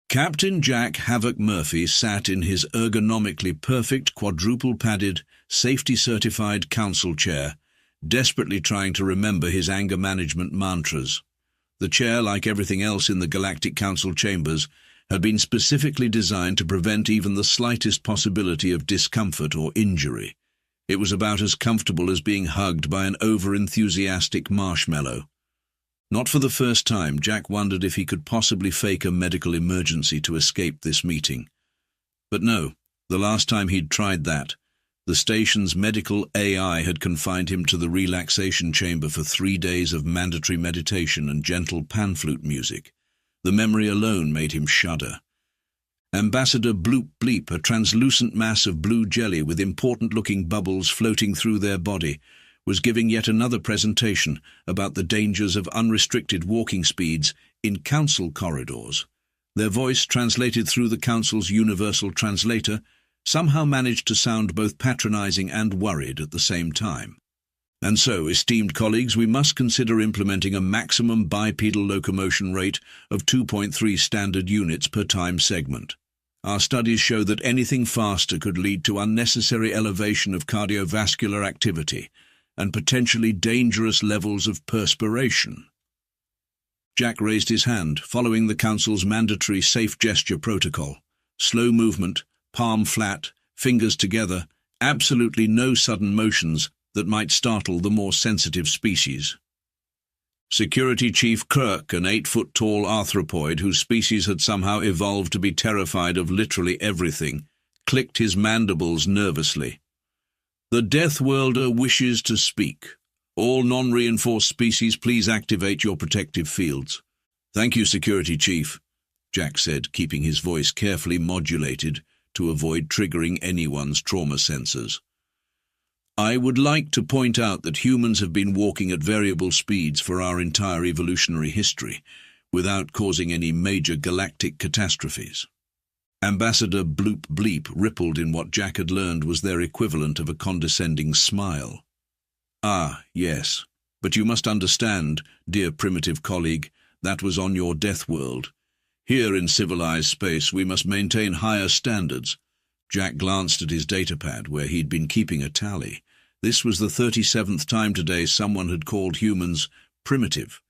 Captain Jack Havoc Murphy sat in his ergonomically perfect quadruple-padded, safety-certified council chair, desperately trying to remember his anger management mantras. The chair, like everything else in the Galactic Council chambers, had been specifically designed to prevent even the slightest possibility of discomfort or injury. It was about as comfortable as being hugged by an over-enthusiastic marshmallow. Not for the first time, Jack wondered if he could possibly fake a medical emergency to escape this meeting. But no, the last time he'd tried that, the station's medical AI had confined him to the relaxation chamber for 3 days of mandatory meditation and gentle pan-flute music. The memory alone made him shudder. Ambassador Bloop Bleep, a translucent mass of blue jelly with important-looking bubbles floating through their body, was giving yet another presentation about the dangers of unrestricted walking speeds in council corridors. Their voice, translated through the council's universal translator, somehow managed to sound both patronizing and worried at the same time. And so, esteemed colleagues, we must consider implementing a maximum bipedal locomotion rate of 2.3 standard units per time segment. Our studies show that anything faster could lead to unnecessary elevation of cardiovascular activity and potentially dangerous levels of perspiration. Jack raised his hand, following the Council's mandatory safe gesture protocol. Slow movement, palm flat, fingers together, absolutely no sudden motions that might startle the more sensitive species. Security Chief Kirk, an 8-foot-tall arthropoid whose species had somehow evolved to be terrified of literally everything, clicked his mandibles nervously. The Deathworlder wishes to speak. All non-reinforced species, please activate your protective fields. Thank you, Security Chief, Jack said, keeping his voice carefully modulated to avoid triggering anyone's trauma sensors. I would like to point out that humans have been walking at variable speeds for our entire evolutionary history, without causing any major galactic catastrophes. Ambassador Bloop Bleep rippled in what Jack had learned was their equivalent of a condescending smile. Ah, yes, but you must understand, dear primitive colleague, that was on your death world. Here in civilized space we must maintain higher standards. Jack glanced at his datapad where he'd been keeping a tally. This was the 37th time today someone had called humans primitive.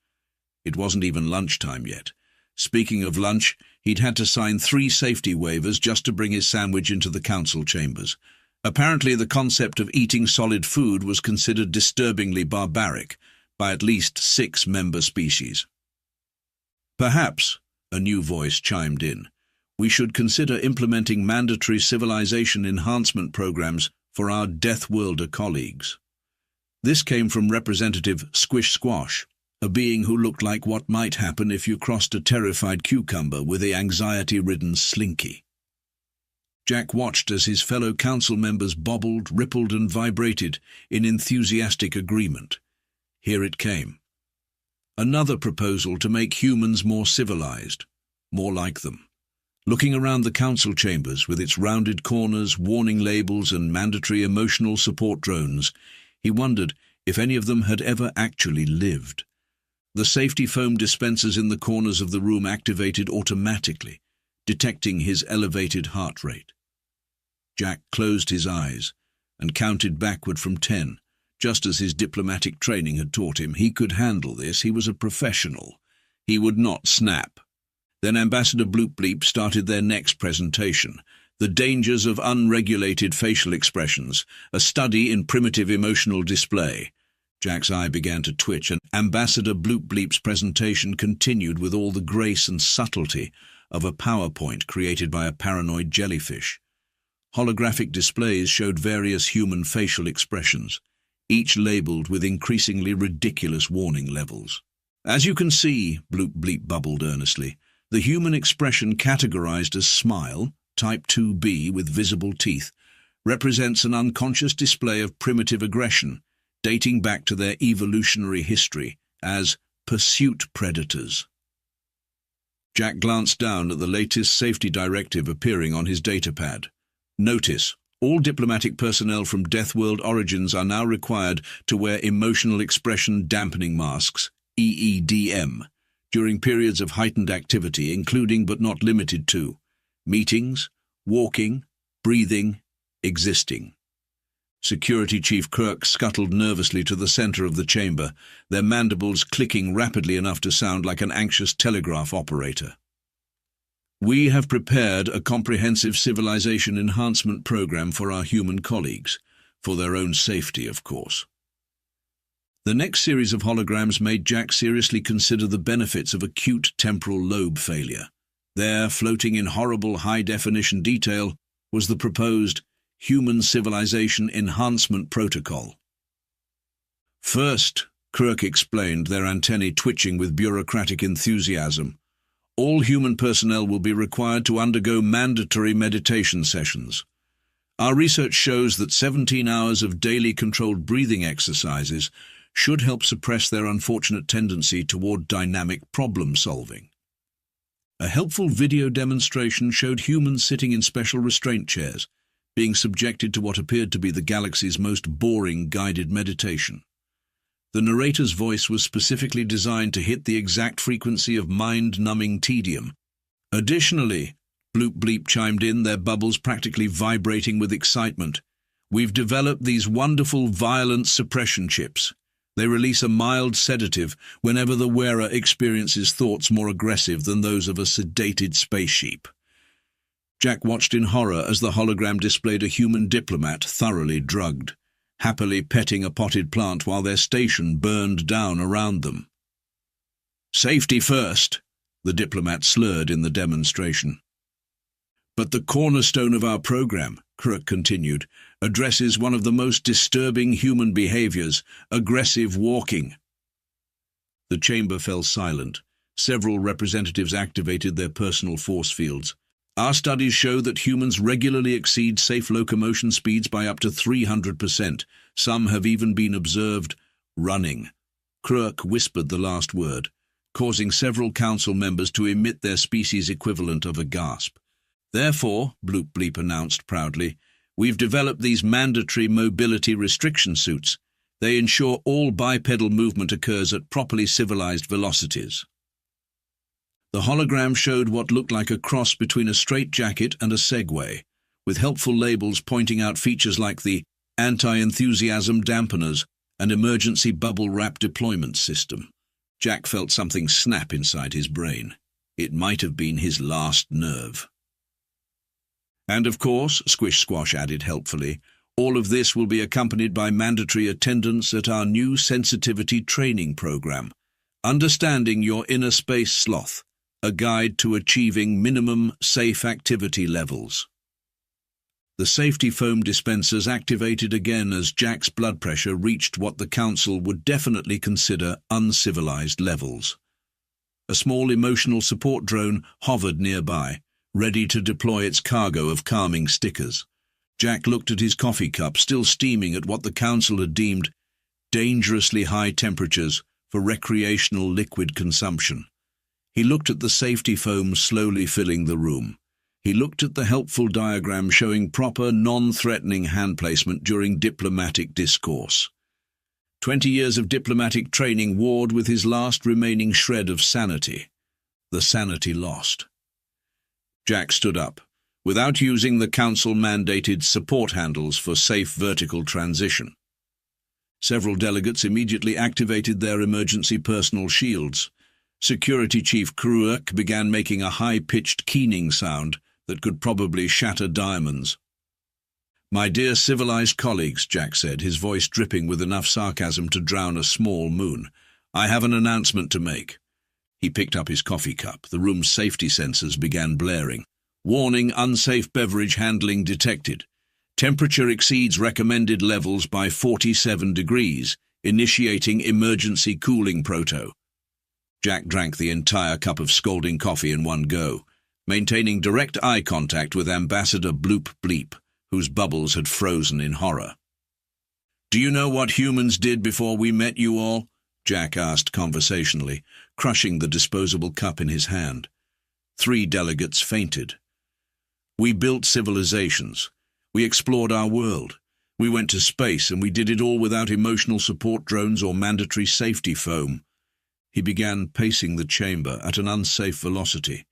It wasn't even lunchtime yet. Speaking of lunch, he'd had to sign 3 safety waivers just to bring his sandwich into the council chambers. Apparently the concept of eating solid food was considered disturbingly barbaric by at least 6 member species. Perhaps, a new voice chimed in, we should consider implementing mandatory civilization enhancement programs for our Deathworlder colleagues. This came from Representative Squish Squash, a being who looked like what might happen if you crossed a terrified cucumber with the anxiety-ridden Slinky. Jack watched as his fellow council members bobbled, rippled, and vibrated in enthusiastic agreement. Here it came. Another proposal to make humans more civilized, more like them. Looking around the council chambers with its rounded corners, warning labels, and mandatory emotional support drones, he wondered if any of them had ever actually lived. The safety foam dispensers in the corners of the room activated automatically, detecting his elevated heart rate. Jack closed his eyes and counted backward from 10, just as his diplomatic training had taught him. He could handle this. He was a professional. He would not snap. Then Ambassador Bloop Bleep started their next presentation, The Dangers of Unregulated Facial Expressions, a study in primitive emotional display. Jack's eye began to twitch, and Ambassador Bloop Bleep's presentation continued with all the grace and subtlety of a PowerPoint created by a paranoid jellyfish. Holographic displays showed various human facial expressions, each labeled with increasingly ridiculous warning levels. As you can see, Bloop Bleep bubbled earnestly, the human expression categorized as smile, type 2B with visible teeth, represents an unconscious display of primitive aggression, dating back to their evolutionary history as pursuit predators. Jack glanced down at the latest safety directive appearing on his datapad. Notice, all diplomatic personnel from Deathworld origins are now required to wear emotional expression dampening masks, EEDM, during periods of heightened activity, including but not limited to meetings, walking, breathing, existing. Security Chief Kirk scuttled nervously to the center of the chamber, their mandibles clicking rapidly enough to sound like an anxious telegraph operator. We have prepared a comprehensive civilization enhancement program for our human colleagues, for their own safety, of course. The next series of holograms made Jack seriously consider the benefits of acute temporal lobe failure. There, floating in horrible high-definition detail, was the proposed Human Civilization Enhancement Protocol. First, Kirk explained, their antennae twitching with bureaucratic enthusiasm, all human personnel will be required to undergo mandatory meditation sessions. Our research shows that 17 hours of daily controlled breathing exercises should help suppress their unfortunate tendency toward dynamic problem-solving. A helpful video demonstration showed humans sitting in special restraint chairs, being subjected to what appeared to be the galaxy's most boring guided meditation. The narrator's voice was specifically designed to hit the exact frequency of mind-numbing tedium. Additionally, Bloop Bleep chimed in, their bubbles practically vibrating with excitement. We've developed these wonderful violence suppression chips. They release a mild sedative whenever the wearer experiences thoughts more aggressive than those of a sedated space sheep. Jack watched in horror as the hologram displayed a human diplomat thoroughly drugged, happily petting a potted plant while their station burned down around them. "Safety first," the diplomat slurred in the demonstration. "But the cornerstone of our program," Kirk continued, "addresses one of the most disturbing human behaviors, aggressive walking." The chamber fell silent. Several representatives activated their personal force fields. "Our studies show that humans regularly exceed safe locomotion speeds by up to 300%. Some have even been observed running." Kirk whispered the last word, causing several council members to emit their species equivalent of a gasp. "Therefore," Bloop Bleep announced proudly, "we've developed these mandatory mobility restriction suits. They ensure all bipedal movement occurs at properly civilized velocities." The hologram showed what looked like a cross between a straitjacket and a Segway, with helpful labels pointing out features like the anti-enthusiasm dampeners and emergency bubble wrap deployment system. Jack felt something snap inside his brain. It might have been his last nerve. "And of course," Squish Squash added helpfully, "all of this will be accompanied by mandatory attendance at our new sensitivity training program, Understanding Your Inner Space Sloth, a guide to achieving minimum safe activity levels." The safety foam dispensers activated again as Jack's blood pressure reached what the council would definitely consider uncivilized levels. A small emotional support drone hovered nearby, ready to deploy its cargo of calming stickers. Jack looked at his coffee cup, still steaming at what the council had deemed dangerously high temperatures for recreational liquid consumption. He looked at the safety foam slowly filling the room. He looked at the helpful diagram showing proper, non-threatening hand placement during diplomatic discourse. 20 years of diplomatic training warred with his last remaining shred of sanity. The sanity lost. Jack stood up, without using the council-mandated support handles for safe vertical transition. Several delegates immediately activated their emergency personal shields. Security Chief Kirk began making a high-pitched keening sound that could probably shatter diamonds. "My dear civilized colleagues," Jack said, his voice dripping with enough sarcasm to drown a small moon, "I have an announcement to make." He picked up his coffee cup. The room's safety sensors began blaring. "Warning, unsafe beverage handling detected. Temperature exceeds recommended levels by 47 degrees, initiating emergency cooling proto." Jack drank the entire cup of scalding coffee in one go, maintaining direct eye contact with Ambassador Bloop Bleep, whose bubbles had frozen in horror. "Do you know what humans did before we met you all?" Jack asked conversationally, crushing the disposable cup in his hand. 3 delegates fainted. "We built civilizations. We explored our world. We went to space, and we did it all without emotional support drones or mandatory safety foam." He began pacing the chamber at an unsafe velocity.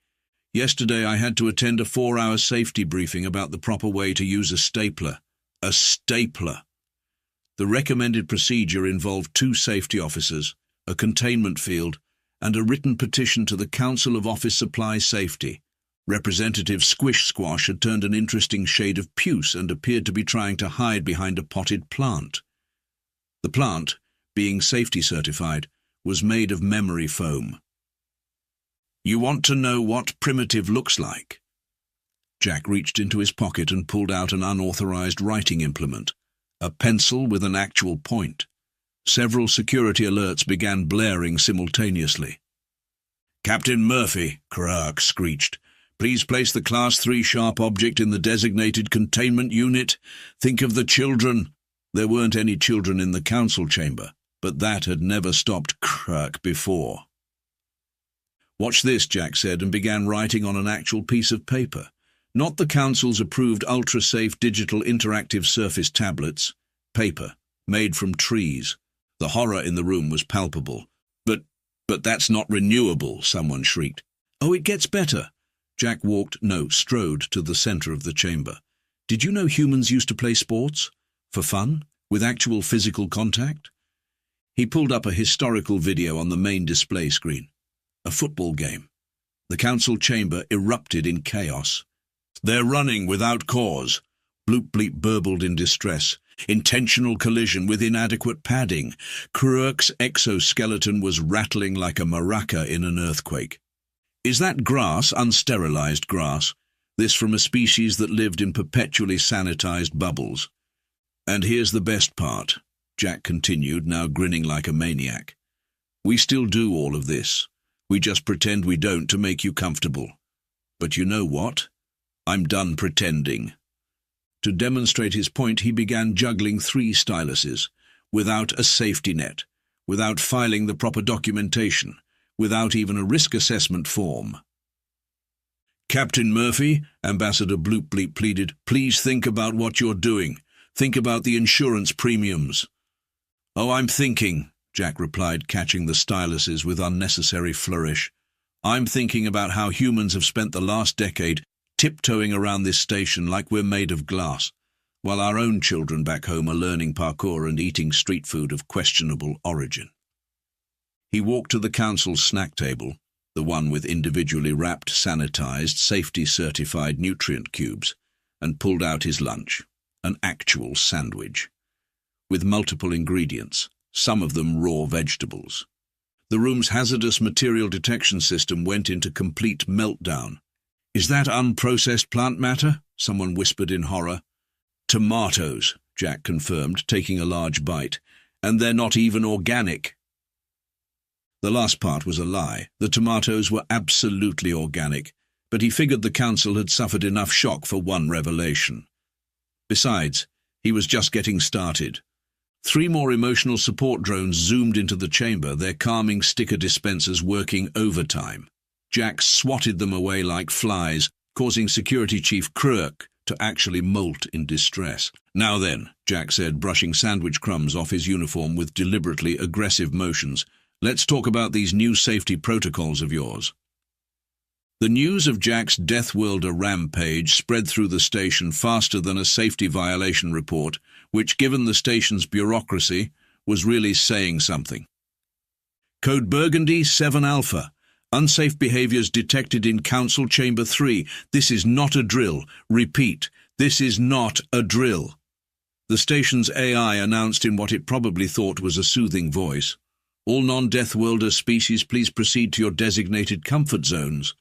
Yesterday I had to attend a 4-hour safety briefing about the proper way to use a stapler. A stapler! The recommended procedure involved 2 safety officers, a containment field, and a written petition to the Council of Office Supply Safety. Representative Squish Squash had turned an interesting shade of puce and appeared to be trying to hide behind a potted plant. The plant, being safety certified, was made of memory foam. "You want to know what primitive looks like?" Jack reached into his pocket and pulled out an unauthorized writing implement, a pencil with an actual point. Several security alerts began blaring simultaneously. "Captain Murphy," Krark screeched, "please place the Class 3 sharp object in the designated containment unit. Think of the children." There weren't any children in the council chamber, but that had never stopped Krark before. "Watch this," Jack said, and began writing on an actual piece of paper. Not the council's approved ultra-safe digital interactive surface tablets. Paper, made from trees. The horror in the room was palpable. But that's not renewable," someone shrieked. "Oh, it gets better." Jack strode to the center of the chamber. "Did you know humans used to play sports? For fun? With actual physical contact?" He pulled up a historical video on the main display screen. A football game. The council chamber erupted in chaos. "They're running without cause," Bloop Bleep burbled in distress. "Intentional collision with inadequate padding." Krurk's exoskeleton was rattling like a maraca in an earthquake. "Is that grass, unsterilized grass? This from a species that lived in perpetually sanitized bubbles." "And here's the best part," Jack continued, now grinning like a maniac. "We still do all of this. We just pretend we don't to make you comfortable. But you know what? I'm done pretending." To demonstrate his point, he began juggling 3 styluses, without a safety net, without filing the proper documentation, without even a risk assessment form. "Captain Murphy," Ambassador Bloop Bleep pleaded, "please think about what you're doing. Think about the insurance premiums." "Oh, I'm thinking," Jack replied, catching the styluses with unnecessary flourish. "I'm thinking about how humans have spent the last decade tiptoeing around this station like we're made of glass, while our own children back home are learning parkour and eating street food of questionable origin." He walked to the council's snack table, the one with individually wrapped, sanitized, safety-certified nutrient cubes, and pulled out his lunch, an actual sandwich, with multiple ingredients, some of them raw vegetables. The room's hazardous material detection system went into complete meltdown. "Is that unprocessed plant matter?" someone whispered in horror. "Tomatoes," Jack confirmed, taking a large bite. "And they're not even organic." The last part was a lie. The tomatoes were absolutely organic, but he figured the council had suffered enough shock for one revelation. Besides, he was just getting started. 3 more emotional support drones zoomed into the chamber, their calming sticker dispensers working overtime. Jack swatted them away like flies, causing Security Chief Krurk to actually molt in distress. "Now then," Jack said, brushing sandwich crumbs off his uniform with deliberately aggressive motions, "let's talk about these new safety protocols of yours." The news of Jack's Deathworlder rampage spread through the station faster than a safety violation report, which, given the station's bureaucracy, was really saying something. "Code Burgundy 7 Alpha. Unsafe behaviors detected in Council Chamber 3. This is not a drill. Repeat, this is not a drill." The station's AI announced in what it probably thought was a soothing voice. "All non-Deathworlder species, please proceed to your designated comfort zones."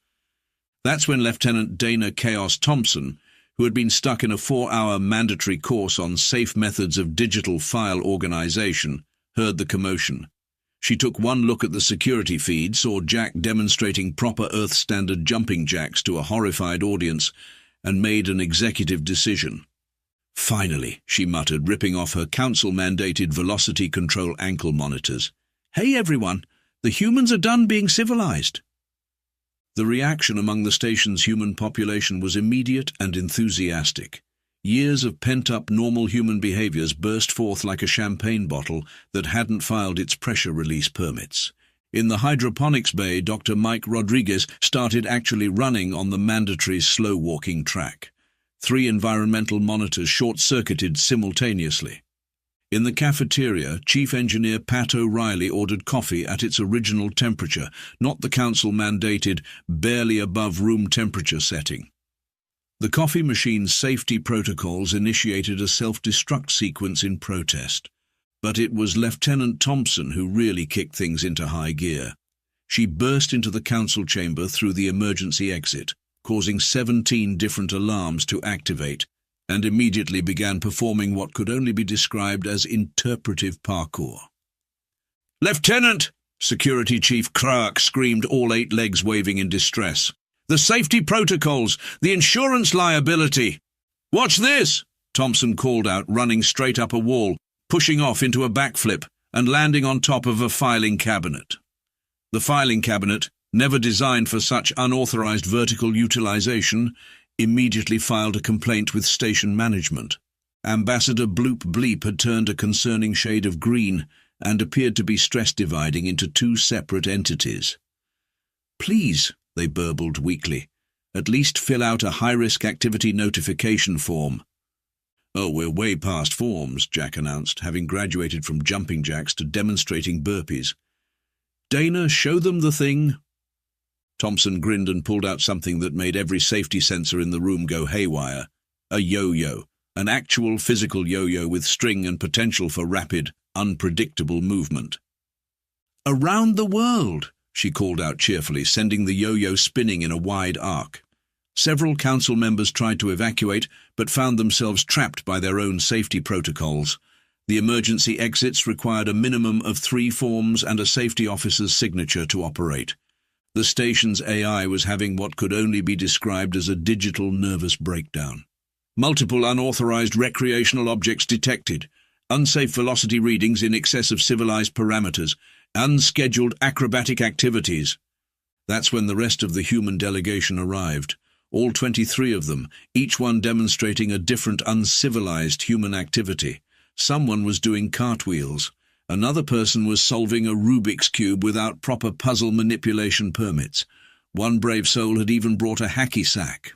That's when Lieutenant Dana Chaos Thompson, who had been stuck in a 4-hour mandatory course on safe methods of digital file organization, heard the commotion. She took one look at the security feed, saw Jack demonstrating proper Earth-standard jumping jacks to a horrified audience, and made an executive decision. "Finally," she muttered, ripping off her council-mandated velocity control ankle monitors. "Hey everyone, the humans are done being civilized." The reaction among the station's human population was immediate and enthusiastic. Years of pent-up normal human behaviors burst forth like a champagne bottle that hadn't filed its pressure release permits. In the hydroponics bay, Dr. Mike Rodriguez started actually running on the mandatory slow-walking track. 3 environmental monitors short-circuited simultaneously. In the cafeteria, Chief Engineer Pat O'Reilly ordered coffee at its original temperature, not the council-mandated, barely above room temperature setting. The coffee machine's safety protocols initiated a self-destruct sequence in protest. But it was Lieutenant Thompson who really kicked things into high gear. She burst into the council chamber through the emergency exit, causing 17 different alarms to activate, and immediately began performing what could only be described as interpretive parkour. "Lieutenant!" Security Chief Clark screamed, all 8 legs waving in distress. "The safety protocols! The insurance liability!" "Watch this!" Thompson called out, running straight up a wall, pushing off into a backflip and landing on top of a filing cabinet. The filing cabinet, never designed for such unauthorized vertical utilization, immediately filed a complaint with station management. Ambassador Bloop Bleep had turned a concerning shade of green and appeared to be stress-dividing into 2 separate entities. "Please," they burbled weakly, "at least fill out a high-risk activity notification form." "Oh, we're way past forms," Jack announced, having graduated from jumping jacks to demonstrating burpees. "Dana, show them the thing." Thompson grinned and pulled out something that made every safety sensor in the room go haywire. A yo-yo, an actual physical yo-yo with string and potential for rapid, unpredictable movement. "Around the world," she called out cheerfully, sending the yo-yo spinning in a wide arc. Several council members tried to evacuate, but found themselves trapped by their own safety protocols. The emergency exits required a minimum of 3 forms and a safety officer's signature to operate. The station's AI was having what could only be described as a digital nervous breakdown. Multiple unauthorized recreational objects detected, unsafe velocity readings in excess of civilized parameters, unscheduled acrobatic activities. That's when the rest of the human delegation arrived. All 23 of them, each one demonstrating a different uncivilized human activity. Someone was doing cartwheels. Another person was solving a Rubik's Cube without proper puzzle manipulation permits. One brave soul had even brought a hacky sack.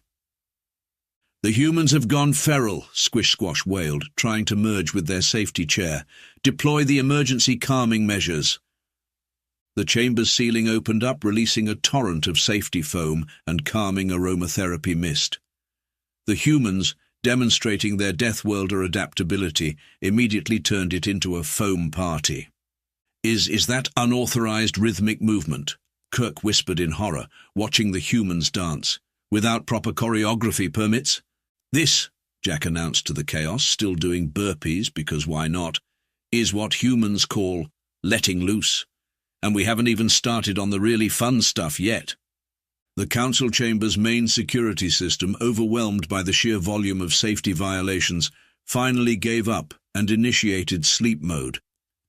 "The humans have gone feral," Squish Squash wailed, trying to merge with their safety chair. "Deploy the emergency calming measures." The chamber's ceiling opened up, releasing a torrent of safety foam and calming aromatherapy mist. The humans, demonstrating their Deathworlder adaptability, immediately turned it into a foam party. Is that unauthorized rhythmic movement?" Kirk whispered in horror, watching the humans dance. "Without proper choreography permits?" "This," Jack announced to the chaos, still doing burpees because why not, "is what humans call letting loose. And we haven't even started on the really fun stuff yet." The council chamber's main security system, overwhelmed by the sheer volume of safety violations, finally gave up and initiated sleep mode,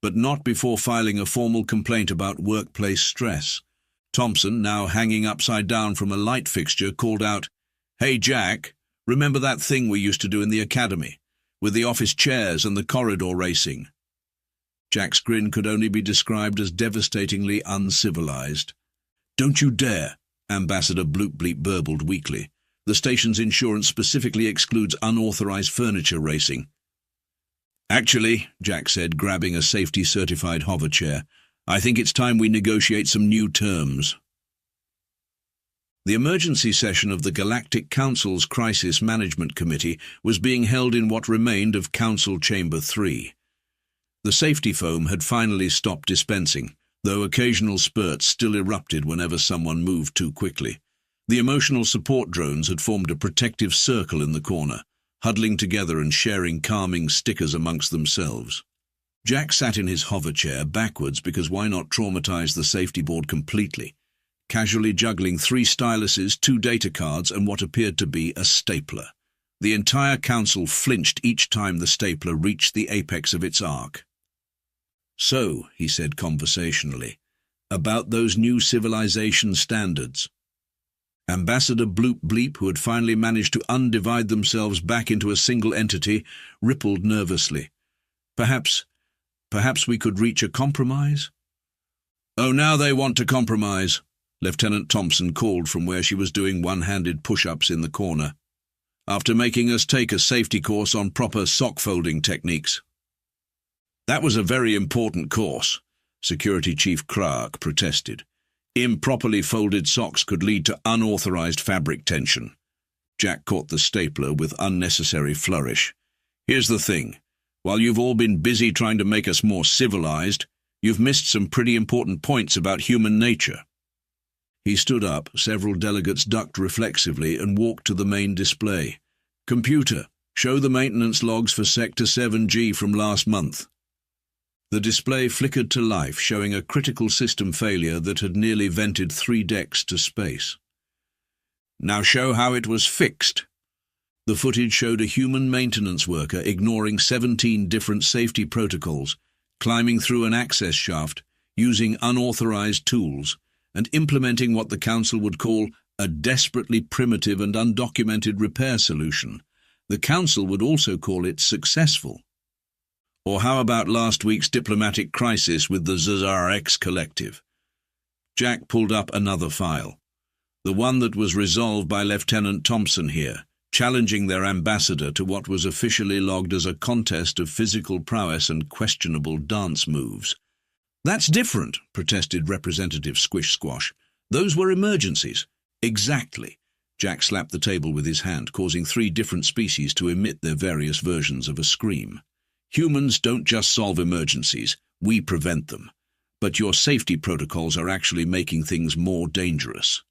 but not before filing a formal complaint about workplace stress. Thompson, now hanging upside down from a light fixture, called out, "Hey Jack, remember that thing we used to do in the academy, with the office chairs and the corridor racing?" Jack's grin could only be described as devastatingly uncivilized. "Don't you dare," Ambassador Bloop Bleep burbled weakly. "The station's insurance specifically excludes unauthorized furniture racing." "Actually," Jack said, grabbing a safety-certified hover chair, "I think it's time we negotiate some new terms." The emergency session of the Galactic Council's Crisis Management Committee was being held in what remained of Council Chamber 3. The safety foam had finally stopped dispensing, though occasional spurts still erupted whenever someone moved too quickly. The emotional support drones had formed a protective circle in the corner, huddling together and sharing calming stickers amongst themselves. Jack sat in his hover chair backwards because why not traumatize the safety board completely, casually juggling 3 styluses, 2 data cards, and what appeared to be a stapler. The entire council flinched each time the stapler reached the apex of its arc. "So," he said conversationally, "about those new civilization standards." Ambassador Bloop Bleep, who had finally managed to undivide themselves back into a single entity, rippled nervously. Perhaps we could reach a compromise?" "Oh, now they want to compromise," Lieutenant Thompson called from where she was doing one-handed push-ups in the corner, "after making us take a safety course on proper sock-folding techniques." "That was a very important course," Security Chief Krark protested. "Improperly folded socks could lead to unauthorized fabric tension." Jack caught the stapler with unnecessary flourish. "Here's the thing. While you've all been busy trying to make us more civilized, you've missed some pretty important points about human nature." He stood up, several delegates ducked reflexively, and walked to the main display. "Computer, show the maintenance logs for Sector 7G from last month." The display flickered to life, showing a critical system failure that had nearly vented 3 decks to space. "Now show how it was fixed." The footage showed a human maintenance worker ignoring 17 different safety protocols, climbing through an access shaft, using unauthorized tools, and implementing what the Council would call a desperately primitive and undocumented repair solution. The Council would also call it successful. Or how about last week's diplomatic crisis with the ZRX Collective? Jack pulled up another file, the one that was resolved by Lieutenant Thompson here, challenging their ambassador to what was officially logged as a contest of physical prowess and questionable dance moves. "That's different," protested Representative Squish Squash. "Those were emergencies." "Exactly." Jack slapped the table with his hand, causing 3 different species to emit their various versions of a scream. "Humans don't just solve emergencies, we prevent them. But your safety protocols are actually making things more dangerous."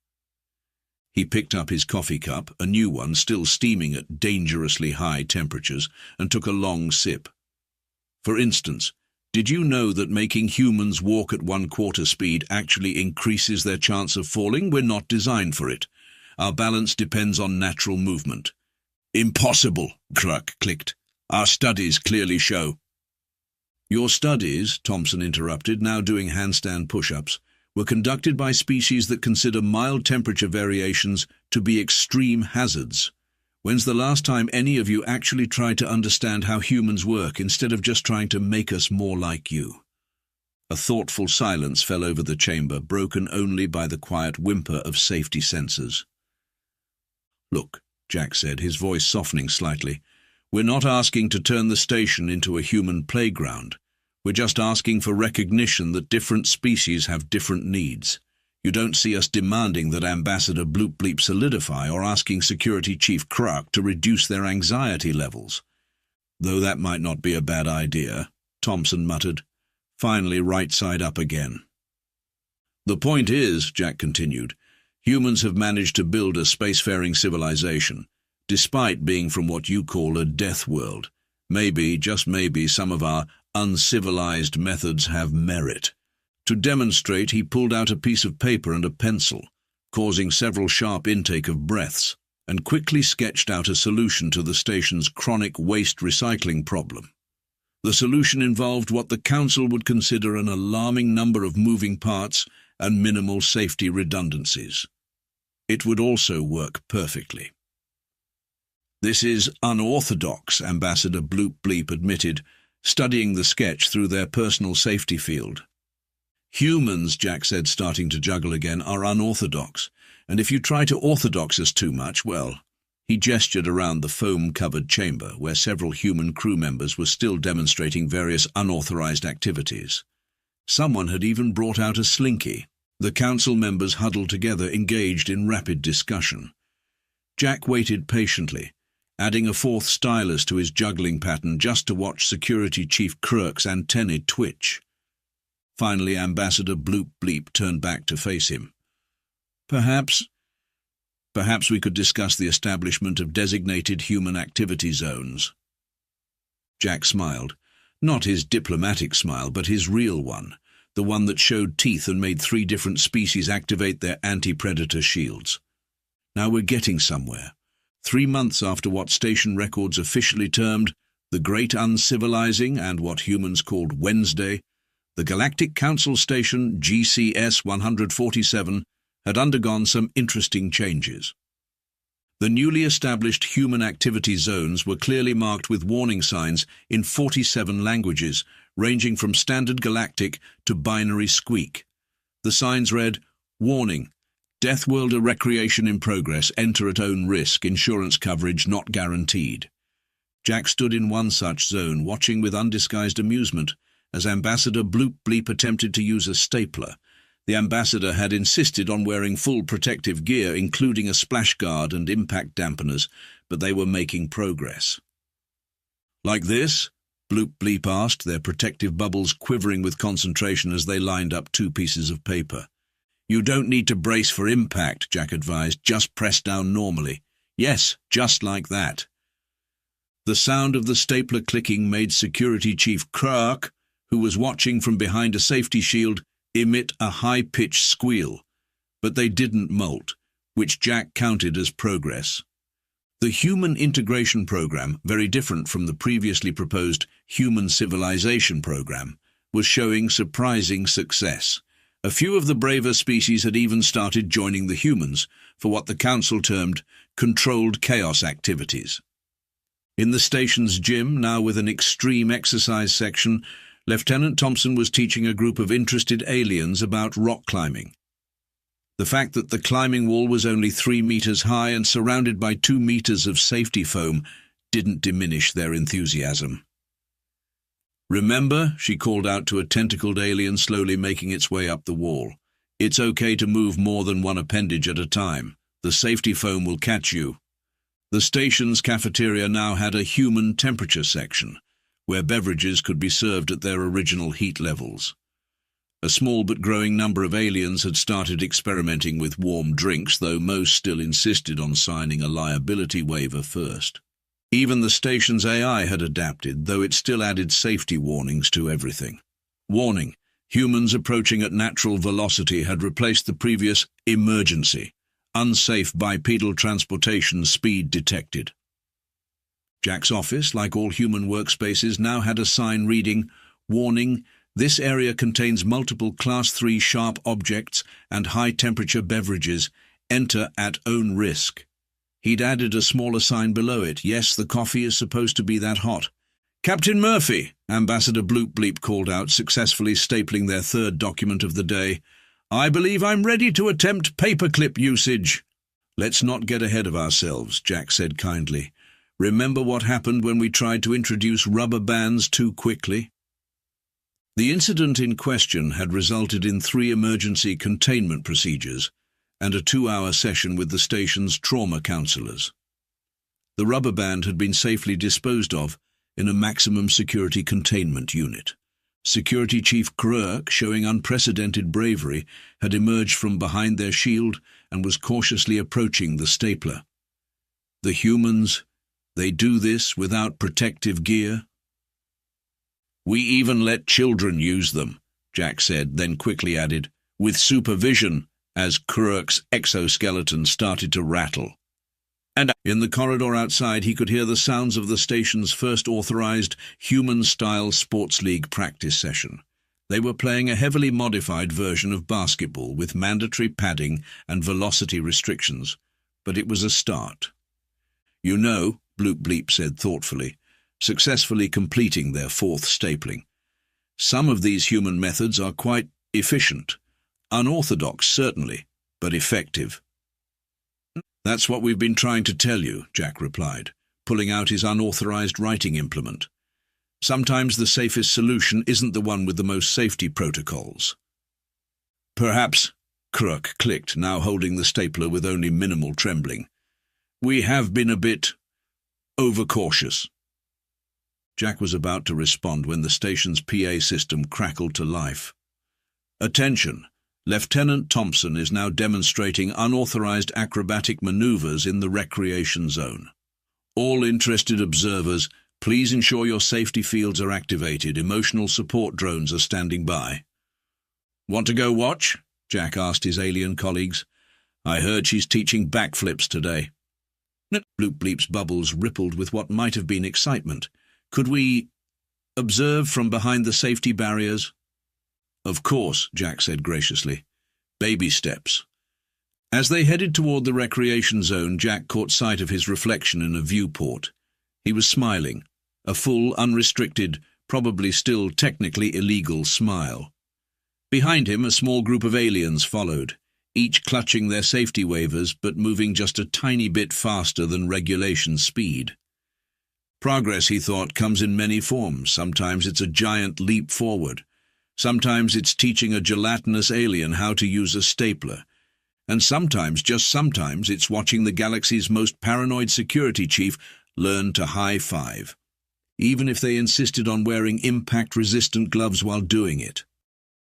He picked up his coffee cup, a new one still steaming at dangerously high temperatures, and took a long sip. "For instance, did you know that making humans walk at 1/4 speed actually increases their chance of falling? We're not designed for it. Our balance depends on natural movement." "Impossible," Kruk clicked. "Our studies clearly show." "Your studies," Thompson interrupted, now doing handstand push-ups, "were conducted by species that consider mild temperature variations to be extreme hazards. When's the last time any of you actually tried to understand how humans work instead of just trying to make us more like you?" A thoughtful silence fell over the chamber, broken only by the quiet whimper of safety sensors. "Look," Jack said, his voice softening slightly, "we're not asking to turn the station into a human playground. We're just asking for recognition that different species have different needs. You don't see us demanding that Ambassador Bloop Bleep solidify or asking Security Chief Kruk to reduce their anxiety levels. Though that might not be a bad idea," Thompson muttered, finally right side up again. "The point is," Jack continued, "humans have managed to build a spacefaring civilization, despite being from what you call a death world. Maybe, just maybe, some of our uncivilized methods have merit." To demonstrate, he pulled out a piece of paper and a pencil, causing several sharp intake of breaths, and quickly sketched out a solution to the station's chronic waste recycling problem. The solution involved what the Council would consider an alarming number of moving parts and minimal safety redundancies. It would also work perfectly. "This is unorthodox," Ambassador Bloop Bleep admitted, studying the sketch through their personal safety field. "Humans," Jack said, starting to juggle again, "are unorthodox, and if you try to orthodox us too much, well..." He gestured around the foam-covered chamber, where several human crew members were still demonstrating various unauthorized activities. Someone had even brought out a slinky. The Council members huddled together, engaged in rapid discussion. Jack waited patiently, adding a 4th stylus to his juggling pattern just to watch Security Chief Kruk's antennae twitch. Finally, Ambassador Bloop Bleep turned back to face him. Perhaps we could discuss the establishment of designated human activity zones." Jack smiled. Not his diplomatic smile, but his real one, the one that showed teeth and made 3 different species activate their anti-predator shields. "Now we're getting somewhere. 3 months after what station records officially termed the Great Uncivilizing and what humans called Wednesday, the Galactic Council Station GCS 147 had undergone some interesting changes. The newly established human activity zones were clearly marked with warning signs in 47 languages, ranging from Standard Galactic to Binary Squeak. The signs read, "Warning. Deathworlder recreation in progress. Enter at own risk. Insurance coverage not guaranteed." Jack stood in one such zone, watching with undisguised amusement as Ambassador Bloop Bleep attempted to use a stapler. The ambassador had insisted on wearing full protective gear, including a splash guard and impact dampeners, but they were making progress. "Like this?" Bloop Bleep asked, their protective bubbles quivering with concentration as they lined up 2 pieces of paper. "You don't need to brace for impact," Jack advised. "Just press down normally." "Yes, just like that." The sound of the stapler clicking made Security Chief Kirk, who was watching from behind a safety shield, emit a high-pitched squeal, but they didn't molt, which Jack counted as progress. The Human Integration Program, very different from the previously proposed Human Civilization Program, was showing surprising success. A few of the braver species had even started joining the humans for what the Council termed controlled chaos activities. In the station's gym, now with an extreme exercise section, Lieutenant Thompson was teaching a group of interested aliens about rock climbing. The fact that the climbing wall was only 3 meters high and surrounded by 2 meters of safety foam didn't diminish their enthusiasm. "Remember," she called out to a tentacled alien slowly making its way up the wall. "It's okay to move more than one appendage at a time. The safety foam will catch you." The station's cafeteria now had a human temperature section, where beverages could be served at their original heat levels. A small but growing number of aliens had started experimenting with warm drinks, though most still insisted on signing a liability waiver first. Even the station's AI had adapted, though it still added safety warnings to everything. Warning: humans approaching at natural velocity had replaced the previous emergency. Unsafe bipedal transportation speed detected. Jack's office, like all human workspaces, now had a sign reading, "Warning, this area contains multiple Class 3 sharp objects and high-temperature beverages. Enter at own risk." He'd added a smaller sign below it, "Yes, the coffee is supposed to be that hot." "Captain Murphy," Ambassador Bloop Bleep called out, successfully stapling their 3rd document of the day, "I believe I'm ready to attempt paperclip usage." "Let's not get ahead of ourselves," Jack said kindly. "Remember what happened when we tried to introduce rubber bands too quickly?" The incident in question had resulted in 3 emergency containment procedures and a 2-hour session with the station's trauma counselors. The rubber band had been safely disposed of in a maximum security containment unit. Security Chief Kirk, showing unprecedented bravery, had emerged from behind their shield and was cautiously approaching the stapler. The humans, they do this without protective gear? "We even let children use them," Jack said, then quickly added, "with supervision," as Kirk's exoskeleton started to rattle. And in the corridor outside he could hear the sounds of the station's first authorized human-style sports league practice session. They were playing a heavily modified version of basketball with mandatory padding and velocity restrictions, but it was a start. "You know," Bloop Bleep said thoughtfully, successfully completing their 4th stapling, "some of these human methods are quite efficient. Unorthodox, certainly, but effective." "That's what we've been trying to tell you," Jack replied, pulling out his unauthorized writing implement. "Sometimes the safest solution isn't the one with the most safety protocols." "Perhaps," Kirk clicked, now holding the stapler with only minimal trembling, "we have been a bit overcautious." Jack was about to respond when the station's PA system crackled to life. "Attention! Lieutenant Thompson is now demonstrating unauthorized acrobatic maneuvers in the recreation zone. All interested observers, please ensure your safety fields are activated. Emotional support drones are standing by." "Want to go watch?" Jack asked his alien colleagues. "I heard she's teaching backflips today." Bloop Bleep's bubbles rippled with what might have been excitement. "Could we observe from behind the safety barriers?" "Of course," Jack said graciously. "Baby steps." As they headed toward the recreation zone, Jack caught sight of his reflection in a viewport. He was smiling, a full, unrestricted, probably still technically illegal smile. Behind him, a small group of aliens followed, each clutching their safety waivers but moving just a tiny bit faster than regulation speed. Progress, he thought, comes in many forms. Sometimes it's a giant leap forward. Sometimes it's teaching a gelatinous alien how to use a stapler. And sometimes, just sometimes, it's watching the galaxy's most paranoid security chief learn to high-five, even if they insisted on wearing impact-resistant gloves while doing it.